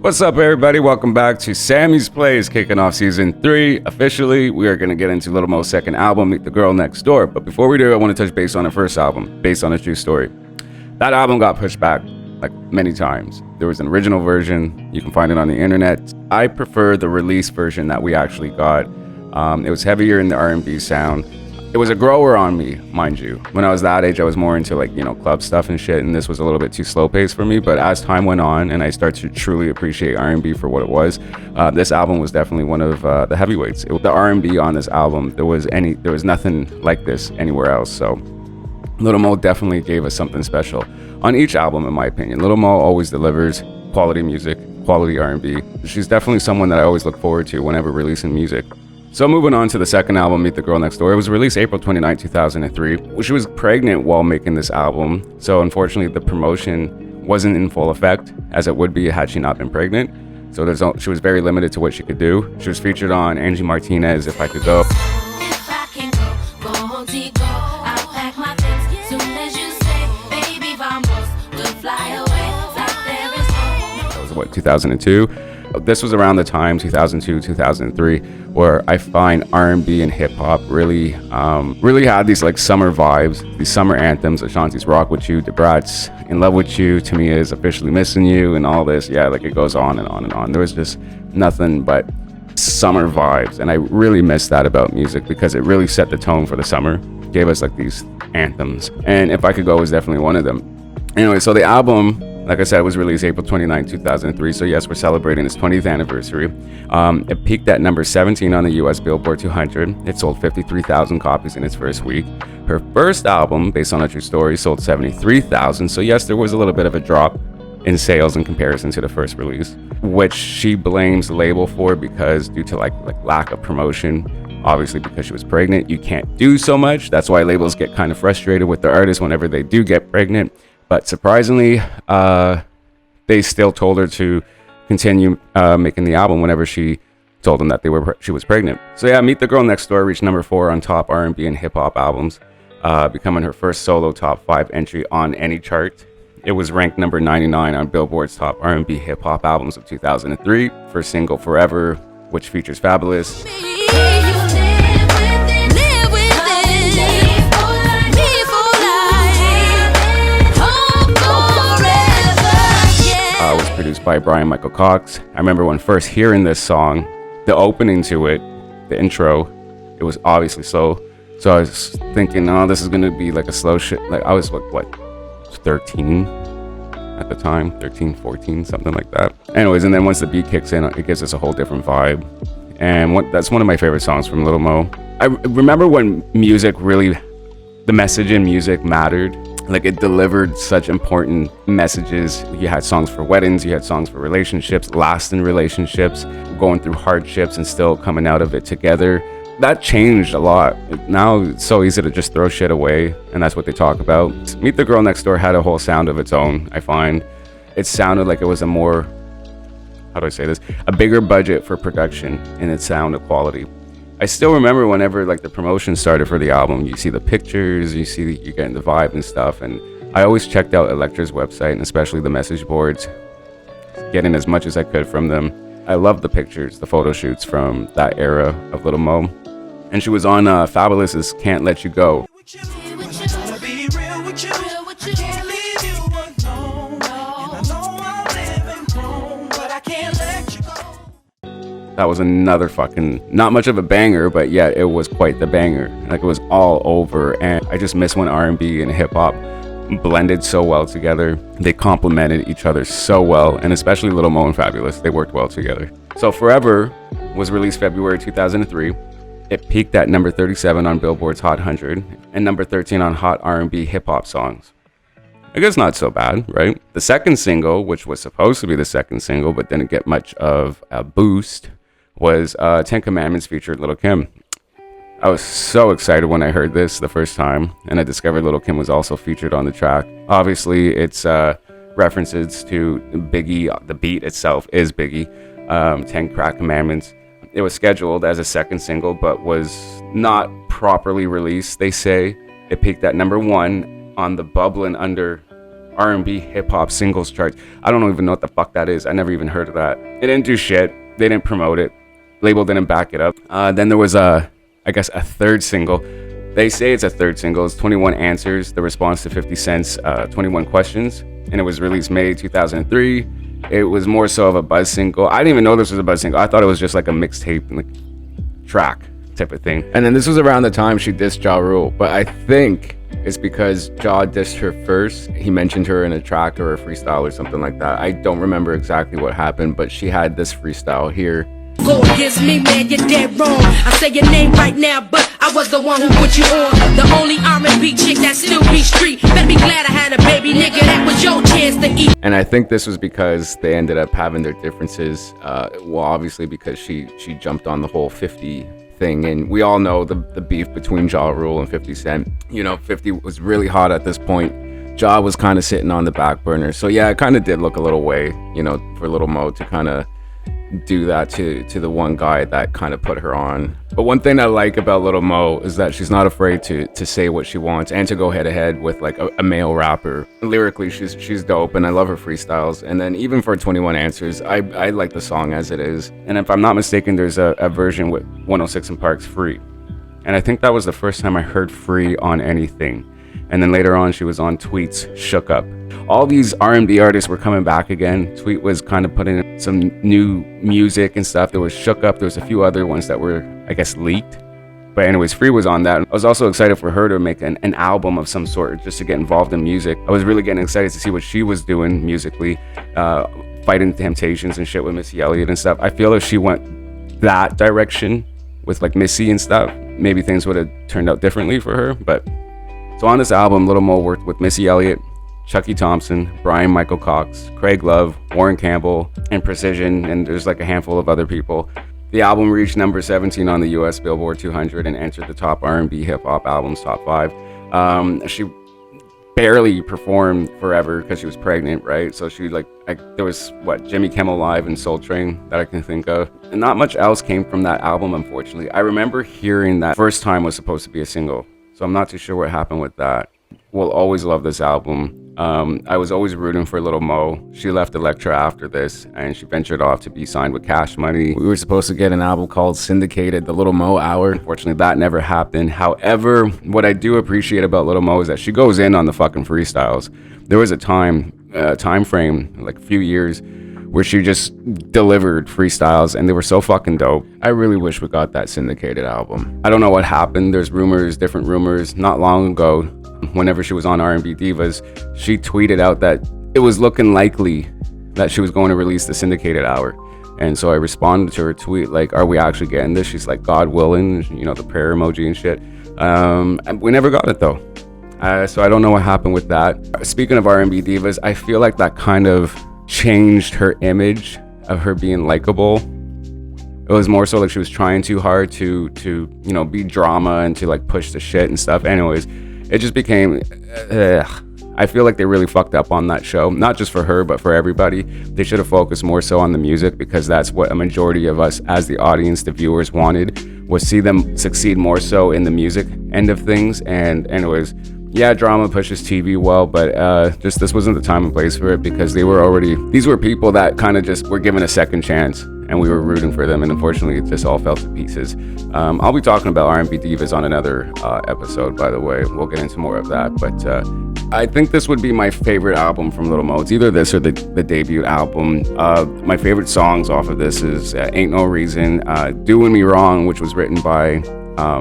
What's up, everybody? Welcome back to Sammy's Plays, kicking off season 3. Officially, we are going to get into Lil Mo's second album, Meet the Girl Next Door. But before we do, I want to touch base on her first album, based on a true story. That album got pushed back like many times. There was an original version. You can find it on the internet. I prefer the release version that we actually got. It was heavier in the R&B sound. It was a grower on me, mind you. When I was that age, I was more into club stuff and shit, and this was a little bit too slow paced for me. But as time went on and I started to truly appreciate R&B for what it was, this album was definitely one of the heavyweights. The R&B on this album, there was nothing like this anywhere else. So Lil Mo definitely gave us something special on each album, in my opinion. Lil Mo always delivers quality music, quality R&B. She's definitely someone that I always look forward to whenever releasing music. So moving on to the second album, Meet the Girl Next Door. It was released April 29, 2003. She was pregnant while making this album, so unfortunately the promotion wasn't in full effect, as it would be had she not been pregnant. So she was very limited to what she could do. She was featured on Angie Martinez, If I Could Go. That was what, 2002? This was around the time, 2002, 2003, where I find R&B and hip hop really had these like summer vibes, these summer anthems. Ashanti's Rock With You, Debrat's In Love With You, To Me Is Officially Missing You, and all this. Yeah, like it goes on and on and on. There was just nothing but summer vibes, and I really miss that about music because it really set the tone for the summer, gave us like these anthems, and If I Could Go was definitely one of them. Anyway, so the album, like I said, was released April 29, 2003. So yes, we're celebrating its 20th anniversary. It peaked at number 17 on the US Billboard 200. It sold 53,000 copies in its first week. Her first album, based on a true story, sold 73,000. So yes, there was a little bit of a drop in sales in comparison to the first release, which she blames the label for because due to like lack of promotion. Obviously, because she was pregnant, you can't do so much. That's why labels get kind of frustrated with their artists whenever they do get pregnant. But surprisingly, they still told her to continue making the album whenever she told them that she was pregnant. So yeah, Meet the Girl Next Door reached number 4 on top R&B and hip hop albums, becoming her first solo top 5 entry on any chart. It was ranked number 99 on Billboard's top R&B hip hop albums of 2003. First single, Forever, which features Fabulous. Was produced by Brian Michael Cox. I remember when first hearing this song, the opening to it, the intro, it was obviously slow. So I was thinking, oh, this is gonna be like a slow shit. Like I was what, 13 at the time, 13, 14, something like that. Anyways, and then once the beat kicks in, it gives us a whole different vibe. And that's one of my favorite songs from Lil Mo. I remember when music really, the message in music mattered. Like it delivered such important messages. You had songs for weddings, you had songs for relationships, lasting relationships, going through hardships and still coming out of it together. That changed a lot. Now it's so easy to just throw shit away, and that's what they talk about. Meet the Girl Next Door had a whole sound of its own, I find. It sounded like it was a more, how do I say this? A bigger budget for production in its sound of quality. I still remember whenever like the promotion started for the album, you see the pictures, you're getting the vibe and stuff. And I always checked out Elektra's website and especially the message boards, getting as much as I could from them. I love the pictures, the photo shoots from that era of Lil Mo. And she was on Fabulous's Can't Let You Go. That was another fucking, not much of a banger, but yeah, it was quite the banger. Like it was all over, and I just miss when R&B and hip hop blended so well together. They complemented each other so well, and especially Lil Mo and Fabulous, they worked well together. So Forever was released February 2003. It peaked at number 37 on Billboard's Hot 100 and number 13 on Hot R&B Hip Hop Songs. I guess not so bad, right? The second single, which was supposed to be the second single, but didn't get much of a boost, was 10 Commandments featured Lil Kim. I was so excited when I heard this the first time, and I discovered Lil Kim was also featured on the track. Obviously, it's references to Biggie. The beat itself is Biggie, 10 Crack Commandments. It was scheduled as a second single, but was not properly released, they say. It peaked at number 1 on the Bubblin' Under R&B hip hop singles chart. I don't even know what the fuck that is. I never even heard of that. It didn't do shit. They didn't promote it. Label didn't back it up. Then there was a third single. They say it's a third single. It's 21 Answers, the response to 50 Cent's 21 Questions. And it was released May 2003. It was more so of a buzz single. I didn't even know this was a buzz single. I thought it was just like a mixtape, like track type of thing. And then this was around the time she dissed Ja Rule. But I think it's because Ja dissed her first. He mentioned her in a track or a freestyle or something like that. I don't remember exactly what happened, but she had this freestyle here. Go against me, man, you're dead wrong. I say your name right now, but I was the one who put you on. The only R&B chick that still be street. Better be glad I had a baby, nigga. That was your chance to eat. And I think this was because they ended up having their differences. Well, obviously because she jumped on the whole 50 thing, and we all know the beef between Ja Rule and 50 Cent. You know, 50 was really hot at this point. Ja was kind of sitting on the back burner. So yeah, it kind of did look a little way, you know, for Lil Mo to kind of do that to the one guy that kind of put her on. But one thing I like about Lil Mo is that she's not afraid to say what she wants and to go head to head with like a male rapper. Lyrically, she's dope, and I love her freestyles. And then even for 21 Answers, I like the song as it is. And if I'm not mistaken, there's a version with 106 and Park's Free. And I think that was the first time I heard Free on anything. And then later on, she was on Tweet's Shook Up. All these R&B artists were coming back again. Tweet was kind of putting in some new music and stuff. There was Shook Up. There was a few other ones that were, I guess, leaked. But anyways, Free was on that. I was also excited for her to make an album of some sort, just to get involved in music. I was really getting excited to see what she was doing musically, fighting Temptations and shit with Missy Elliott and stuff. I feel if she went that direction with like Missy and stuff, maybe things would have turned out differently for her. But so on this album, Lil Mo worked with Missy Elliott, Chucky Thompson, Brian Michael Cox, Craig Love, Warren Campbell, and Precision, and there's like a handful of other people. The album reached number 17 on the US Billboard 200 and entered the top R&B hip hop albums top 5. She barely performed forever because she was pregnant, right? So she there was Jimmy Kimmel Live and Soul Train that I can think of. And not much else came from that album, unfortunately. I remember hearing that First Time was supposed to be a single. So I'm not too sure what happened with that. We'll always love this album. I was always rooting for Lil Mo. She left Elektra after this, and she ventured off to be signed with Cash Money. We were supposed to get an album called Syndicated, the Lil Mo Hour. Unfortunately, that never happened. However, what I do appreciate about Lil Mo is that she goes in on the fucking freestyles. There was a time frame, like a few years, where she just delivered freestyles, and they were so fucking dope. I really wish we got that Syndicated album. I don't know what happened. There's different rumors. Not long ago, whenever she was on R&B Divas, she tweeted out that it was looking likely that she was going to release the Syndicated Hour. And so I responded to her tweet, like, are we actually getting this? She's like, God willing, you know, the prayer emoji and shit. And we never got it though. So I don't know what happened with that. Speaking of R&B Divas, I feel like that kind of changed her image of her being likable. It was more so like she was trying too hard to you know, be drama and to like push the shit and stuff. Anyways, it just became I feel like they really fucked up on that show, not just for her but for everybody. They should have focused more so on the music, because that's what a majority of us as the audience, the viewers, wanted, was see them succeed more so in the music end of things. And anyways, yeah, drama pushes TV well, but just this wasn't the time and place for it, because these were people that kind of just were given a second chance, and we were rooting for them, and unfortunately it just all fell to pieces. I'll be talking about R&B Divas on another episode, by the way. We'll get into more of that, but I think this would be my favorite album from Lil Mo. It's either this or the debut album. My favorite songs off of this is Ain't No Reason, Doing Me Wrong, which was written by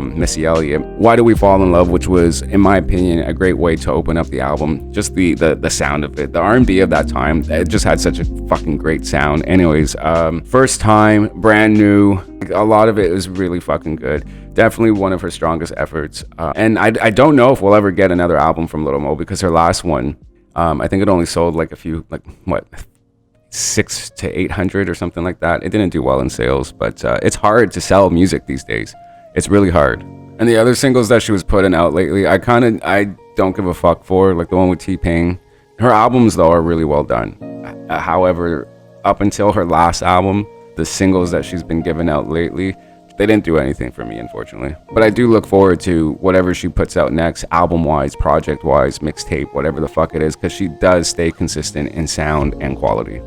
Missy Elliott, Why Do We Fall in Love, which was, in my opinion, a great way to open up the album. Just the sound of it, the R&B of that time, it just had such a fucking great sound. Anyways, First Time, Brand New, a lot of it is really fucking good. Definitely one of her strongest efforts. And I don't know if we'll ever get another album from Lil Mo, because her last one, I think it only sold like a few, 600 to 800 or something like that. It didn't do well in sales, but it's hard to sell music these days. It's really hard. And the other singles that she was putting out lately, I don't give a fuck for, like the one with T-Pain. Her albums, though, are really well done. However, up until her last album, the singles that she's been giving out lately they didn't do anything for me, unfortunately. But I do look forward to whatever she puts out next, album-wise, project-wise, mixtape, whatever the fuck it is, because she does stay consistent in sound and quality.